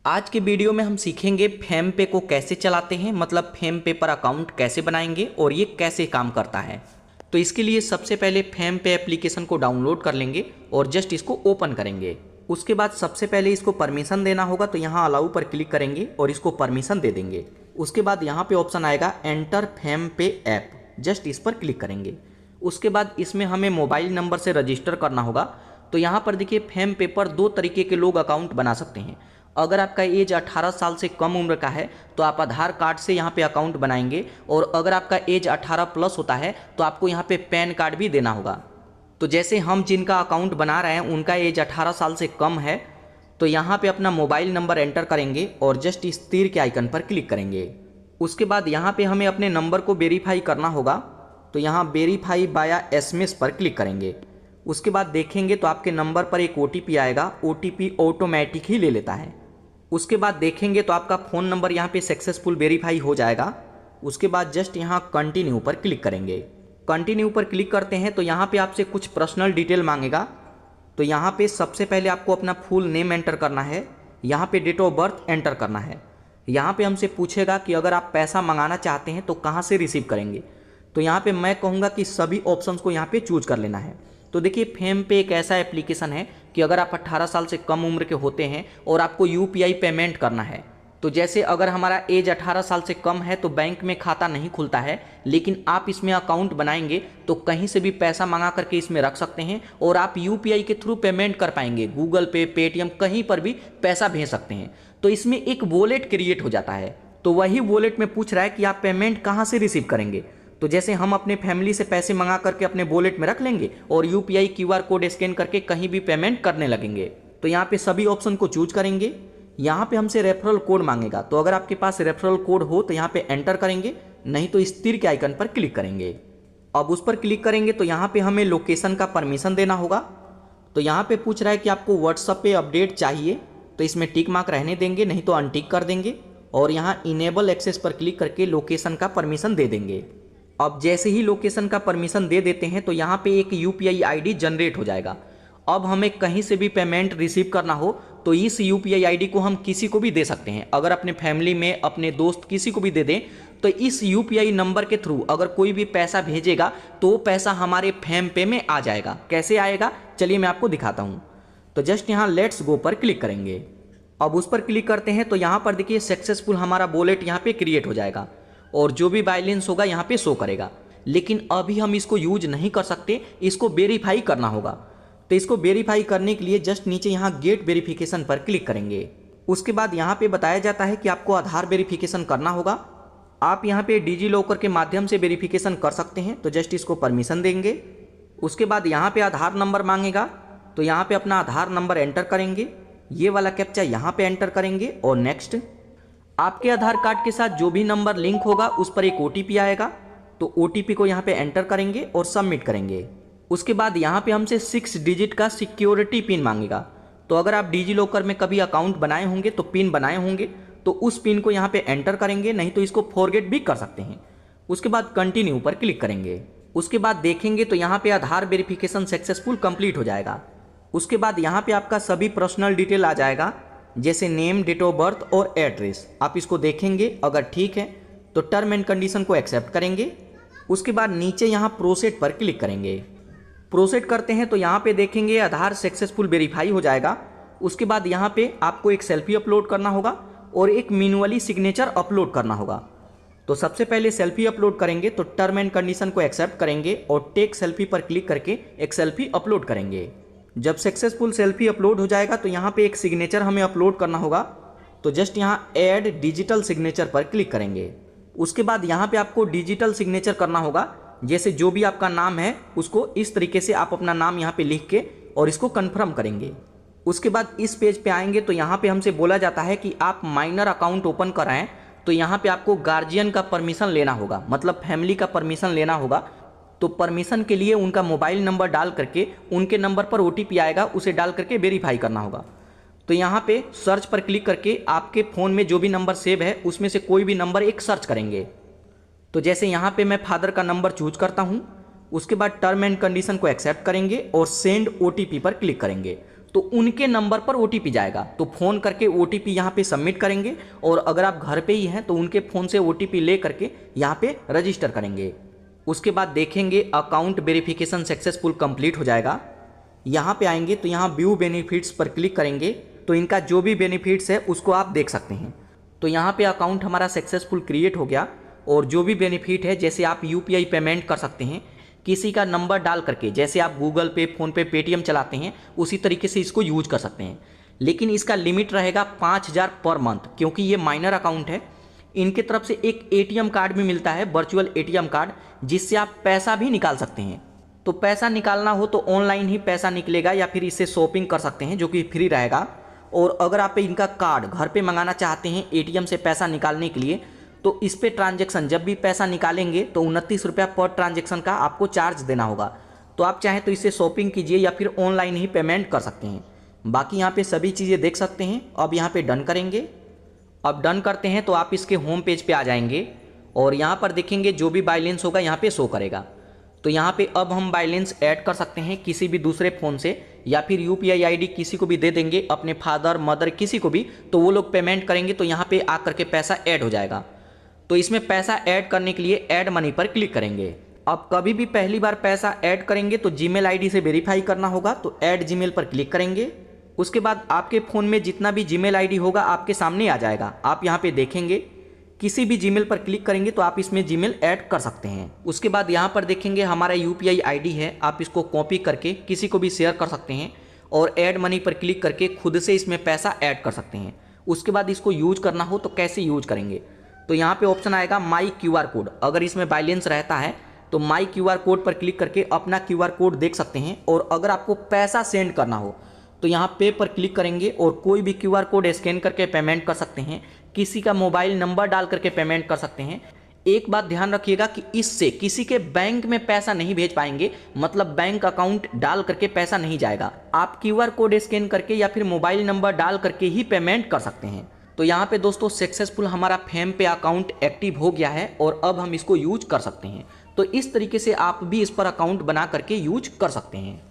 आज के वीडियो में हम सीखेंगे फेम पे को कैसे चलाते हैं, मतलब फेम पे पर अकाउंट कैसे बनाएंगे और ये कैसे काम करता है। तो इसके लिए सबसे पहले फेम पे एप्लीकेशन को डाउनलोड कर लेंगे और जस्ट इसको ओपन करेंगे। उसके बाद सबसे पहले इसको परमिशन देना होगा, तो यहाँ अलाउ पर क्लिक करेंगे और इसको परमिशन दे देंगे। उसके बाद यहाँ पे ऑप्शन आएगा एंटर फेम पे ऐप, जस्ट इस पर क्लिक करेंगे। उसके बाद इसमें हमें मोबाइल नंबर से रजिस्टर करना होगा। तो यहाँ पर देखिए फेम पे पर दो तरीके के लोग अकाउंट बना सकते हैं। अगर आपका एज 18 साल से कम उम्र का है तो आप आधार कार्ड से यहाँ पे अकाउंट बनाएंगे, और अगर आपका एज 18 प्लस होता है तो आपको यहाँ पे पैन कार्ड भी देना होगा। तो जैसे हम जिनका अकाउंट बना रहे हैं उनका एज 18 साल से कम है, तो यहाँ पे अपना मोबाइल नंबर एंटर करेंगे और जस्ट इस तीर के आइकन पर क्लिक करेंगे। उसके बाद यहाँ पे हमें अपने नंबर को वेरीफाई करना होगा, तो यहाँ वेरीफाई बाया SMS पर क्लिक करेंगे। उसके बाद देखेंगे तो आपके नंबर पर एक OTP आएगा, OTP ऑटोमेटिक ही ले लेता है। उसके बाद देखेंगे तो आपका फ़ोन नंबर यहाँ पे सक्सेसफुल वेरीफाई हो जाएगा। उसके बाद जस्ट यहाँ कंटिन्यू पर क्लिक करेंगे। कंटिन्यू पर क्लिक करते हैं तो यहाँ पे आपसे कुछ पर्सनल डिटेल मांगेगा। तो यहाँ पे सबसे पहले आपको अपना फुल नेम एंटर करना है, यहाँ पे डेट ऑफ बर्थ एंटर करना है। यहाँ पे हमसे पूछेगा कि अगर आप पैसा मंगाना चाहते हैं तो कहाँ से रिसीव करेंगे। तो यहाँ पे मैं कहूँगा कि सभी ऑप्शंस को यहाँ पे चूज कर लेना है। तो देखिए फेम पे एक ऐसा एप्लीकेशन है कि अगर आप 18 साल से कम उम्र के होते हैं और आपको UPI पेमेंट करना है, तो जैसे अगर हमारा एज 18 साल से कम है तो बैंक में खाता नहीं खुलता है, लेकिन आप इसमें अकाउंट बनाएंगे तो कहीं से भी पैसा मंगा करके इसमें रख सकते हैं और आप UPI के थ्रू पेमेंट कर पाएंगे। गूगल पे, पेटीएम, कहीं पर भी पैसा भेज सकते हैं। तो इसमें एक वॉलेट क्रिएट हो जाता है। तो वही वॉलेट में पूछ रहा है कि आप पेमेंट कहाँ से रिसीव करेंगे। तो जैसे हम अपने फैमिली से पैसे मंगा करके अपने वॉलेट में रख लेंगे और UPI QR कोड स्कैन करके कहीं भी पेमेंट करने लगेंगे। तो यहाँ पे सभी ऑप्शन को चूज करेंगे। यहाँ पे हमसे रेफरल कोड मांगेगा, तो अगर आपके पास रेफरल कोड हो तो यहाँ पे एंटर करेंगे, नहीं तो इस तीर के आइकन पर क्लिक करेंगे। अब उस पर क्लिक करेंगे तो यहाँ पे हमें लोकेशन का परमिशन देना होगा। तो यहाँ पे पूछ रहा है कि आपको व्हाट्सएप पे अपडेट चाहिए, तो इसमें टिक मार्क रहने देंगे, नहीं तो अनटिक कर देंगे और यहाँ इनेबल एक्सेस पर क्लिक करके लोकेशन का परमिशन दे देंगे। अब जैसे ही लोकेशन का परमिशन दे देते हैं तो यहाँ पे एक UPI ID जनरेट हो जाएगा। अब हमें कहीं से भी पेमेंट रिसीव करना हो तो इस UPI ID को हम किसी को भी दे सकते हैं। अगर अपने फैमिली में, अपने दोस्त, किसी को भी दे दें तो इस UPI नंबर के थ्रू अगर कोई भी पैसा भेजेगा तो वो पैसा हमारे फेम पे में आ जाएगा। कैसे आएगा चलिए मैं आपको दिखाता हूँ। तो जस्ट यहाँ लेट्स गो पर क्लिक करेंगे। अब उस पर क्लिक करते हैं तो यहाँ पर देखिए सक्सेसफुल हमारा वॉलेट यहाँ पे क्रिएट हो जाएगा और जो भी बैलेंस होगा यहाँ पे शो करेगा। लेकिन अभी हम इसको यूज नहीं कर सकते, इसको वेरीफाई करना होगा। तो इसको वेरीफाई करने के लिए जस्ट नीचे यहाँ गेट वेरिफिकेशन पर क्लिक करेंगे। उसके बाद यहाँ पे बताया जाता है कि आपको आधार वेरिफिकेशन करना होगा। आप यहाँ पे डिजी लॉकर के माध्यम से वेरिफिकेशन कर सकते हैं, तो जस्ट इसको परमिशन देंगे। उसके बाद यहाँ पे आधार नंबर मांगेगा, तो यहाँ पे अपना आधार नंबर एंटर करेंगे, ये वाला कैप्चा यहाँ पे एंटर करेंगे और नेक्स्ट। आपके आधार कार्ड के साथ जो भी नंबर लिंक होगा उस पर एक OTP आएगा, तो OTP को यहाँ पे एंटर करेंगे और सबमिट करेंगे। उसके बाद यहाँ पे हमसे 6 डिजिट का सिक्योरिटी पिन मांगेगा। तो अगर आप डिजी लॉकर में कभी अकाउंट बनाए होंगे तो पिन बनाए होंगे, तो उस पिन को यहाँ पे एंटर करेंगे, नहीं तो इसको फॉरगेट भी कर सकते हैं। उसके बाद कंटिन्यू पर क्लिक करेंगे। उसके बाद देखेंगे तो यहाँ पे आधार वेरिफिकेशन सक्सेसफुल कंप्लीट हो जाएगा। उसके बाद यहाँ पे आपका सभी पर्सनल डिटेल आ जाएगा, जैसे नेम, डेट ऑफ बर्थ और एड्रेस। आप इसको देखेंगे, अगर ठीक है तो टर्म एंड कंडीशन को एक्सेप्ट करेंगे। उसके बाद नीचे यहाँ प्रोसीड पर क्लिक करेंगे। प्रोसीड करते हैं तो यहाँ पे देखेंगे आधार सक्सेसफुल वेरीफाई हो जाएगा। उसके बाद यहाँ पे आपको एक सेल्फी अपलोड करना होगा और एक मैन्युअली सिग्नेचर अपलोड करना होगा। तो सबसे पहले सेल्फी अपलोड करेंगे, तो टर्म एंड कंडीशन को एक्सेप्ट करेंगे और टेक सेल्फी पर क्लिक करके एक सेल्फी अपलोड करेंगे। जब सक्सेसफुल सेल्फी अपलोड हो जाएगा तो यहाँ पे एक सिग्नेचर हमें अपलोड करना होगा, तो जस्ट यहाँ ऐड डिजिटल सिग्नेचर पर क्लिक करेंगे। उसके बाद यहाँ पे आपको डिजिटल सिग्नेचर करना होगा, जैसे जो भी आपका नाम है उसको इस तरीके से आप अपना नाम यहाँ पे लिख के और इसको कन्फर्म करेंगे। उसके बाद इस पेज पे आएंगे तो यहाँ पे हमसे बोला जाता है कि आप माइनर अकाउंट ओपन कराएं, तो यहाँ पे आपको गार्जियन का परमिशन लेना होगा, मतलब फैमिली का परमिशन लेना होगा। तो परमिशन के लिए उनका मोबाइल नंबर डाल करके उनके नंबर पर OTP आएगा, उसे डाल करके वेरीफाई करना होगा। तो यहाँ पे सर्च पर क्लिक करके आपके फ़ोन में जो भी नंबर सेव है उसमें से कोई भी नंबर एक सर्च करेंगे। तो जैसे यहाँ पे मैं फादर का नंबर चूज करता हूँ। उसके बाद टर्म एंड कंडीशन को एक्सेप्ट करेंगे और सेंड OTP पर क्लिक करेंगे। तो उनके नंबर पर OTP जाएगा। तो फ़ोन करके OTP यहाँ पे सबमिट करेंगे और अगर आप घर पे ही हैं तो उनके फ़ोन से OTP ले करके यहाँ पे रजिस्टर करेंगे। उसके बाद देखेंगे अकाउंट वेरिफिकेशन सक्सेसफुल कंप्लीट हो जाएगा। यहाँ पे आएंगे तो यहाँ व्यू बेनिफिट्स पर क्लिक करेंगे तो इनका जो भी बेनिफिट्स है उसको आप देख सकते हैं। तो यहाँ पे अकाउंट हमारा सक्सेसफुल क्रिएट हो गया और जो भी बेनिफिट है जैसे आप UPI पेमेंट कर सकते हैं किसी का नंबर डाल करके, जैसे आप गूगल पे, फ़ोनपे, पेटीएम चलाते हैं उसी तरीके से इसको यूज कर सकते हैं। लेकिन इसका लिमिट रहेगा 5000 पर मंथ, क्योंकि ये माइनर अकाउंट है। इनके तरफ से एक ATM कार्ड भी मिलता है, वर्चुअल ATM कार्ड, जिससे आप पैसा भी निकाल सकते हैं। तो पैसा निकालना हो तो ऑनलाइन ही पैसा निकलेगा या फिर इससे शॉपिंग कर सकते हैं जो कि फ्री रहेगा। और अगर आप इनका कार्ड घर पे मंगाना चाहते हैं ATM से पैसा निकालने के लिए तो इस पे ट्रांजैक्शन जब भी पैसा निकालेंगे तो 29 रुपया पर ट्रांजैक्शन का आपको चार्ज देना होगा। तो आप चाहें तो इससे शॉपिंग कीजिए या फिर ऑनलाइन ही पेमेंट कर सकते हैं। बाकी यहाँ पे सभी चीज़ें देख सकते हैं। अब यहाँ पे डन करेंगे। अब डन करते हैं तो आप इसके होम पेज पे आ जाएंगे और यहाँ पर देखेंगे जो भी बैलेंस होगा यहाँ पे शो करेगा। तो यहाँ पे अब हम बैलेंस ऐड कर सकते हैं किसी भी दूसरे फ़ोन से या फिर UPI ID किसी को भी दे देंगे, अपने फादर मदर किसी को भी, तो वो लोग पेमेंट करेंगे तो यहाँ पे आकर के पैसा ऐड हो जाएगा। तो इसमें पैसा ऐड करने के लिए ऐड मनी पर क्लिक करेंगे। अब कभी भी पहली बार पैसा ऐड करेंगे तो जीमेल ID से वेरीफाई करना होगा, तो ऐड जीमेल पर क्लिक करेंगे। उसके बाद आपके फ़ोन में जितना भी जीमेल ID होगा आपके सामने आ जाएगा। आप यहाँ पे देखेंगे किसी भी जीमेल पर क्लिक करेंगे तो आप इसमें जीमेल ऐड कर सकते हैं। उसके बाद यहाँ पर देखेंगे हमारा UPI ID है, आप इसको कॉपी करके किसी को भी शेयर कर सकते हैं और ऐड मनी पर क्लिक करके खुद से इसमें पैसा ऐड कर सकते हैं। उसके बाद इसको यूज करना हो तो कैसे यूज करेंगे, तो यहाँ पे ऑप्शन आएगा माई QR कोड। अगर इसमें बैलेंस रहता है तो माई QR कोड पर क्लिक करके अपना QR कोड देख सकते हैं। और अगर आपको पैसा सेंड करना हो तो यहाँ पे पर क्लिक करेंगे और कोई भी QR कोड स्कैन करके पेमेंट कर सकते हैं, किसी का मोबाइल नंबर डाल करके पेमेंट कर सकते हैं। एक बात ध्यान रखिएगा कि इससे किसी के बैंक में पैसा नहीं भेज पाएंगे, मतलब बैंक अकाउंट डाल करके पैसा नहीं जाएगा। आप QR कोड स्कैन करके या फिर मोबाइल नंबर डाल करके ही पेमेंट कर सकते हैं। तो यहाँ पे दोस्तों सक्सेसफुल हमारा फेम पे अकाउंट एक्टिव हो गया है और अब हम इसको यूज कर सकते हैं। तो इस तरीके से आप भी इस पर अकाउंट बना करके यूज कर सकते हैं।